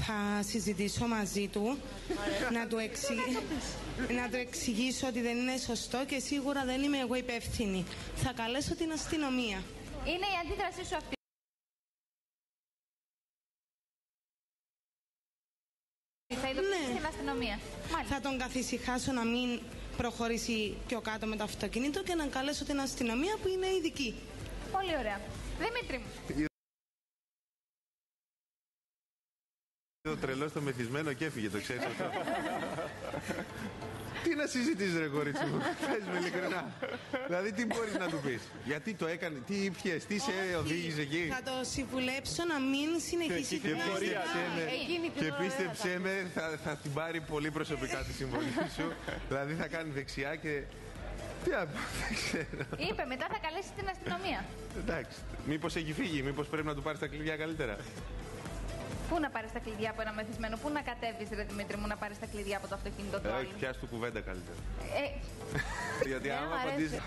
θα συζητήσω μαζί του, να του εξηγήσω ότι δεν είναι σωστό και σίγουρα δεν είμαι εγώ υπεύθυνη. Θα καλέσω την αστυνομία. Είναι η αντίδρασή σου αυτή. Θα ειδοποιήσεις την αστυνομία. Μάλιστα. Θα τον καθησυχάσω να μην προχωρήσει πιο κάτω με το αυτοκίνητο και να καλέσω την αστυνομία που είναι ειδική. Πολύ ωραία. Δημήτρη μου. Το τρελό στο μεθυσμένο και έφυγε, το ξέρεις αυτό. Τι να συζητήσεις ρε κορίτσι μου, πες με ειλικρινά. Δηλαδή τι μπορείς να του πεις, γιατί το έκανε, τι ήπιες, τι σε οδήγησε εκεί. Θα το συμβουλέψω να μην συνεχίσει την ιστορία. Και πίστεψέ με, θα την πάρει πολύ προσωπικά τη συμβολή σου. Δηλαδή θα κάνει δεξιά και... Τι να πω, δεν ξέρω. Είπε μετά θα καλέσει την αστυνομία. Εντάξει, μήπως έχει φύγει, μήπως πρέπει να του πάρεις τα κλειδιά καλύτερα. Πού να πάρεις τα κλειδιά από ένα μεθυσμένο, πού να κατέβεις ρε Δημήτρη μου να πάρεις τα κλειδιά από το αυτοκίνητο του άλλου. Πιάσου του κουβέντα καλύτερα. Γιατί άμα απαντήσεις...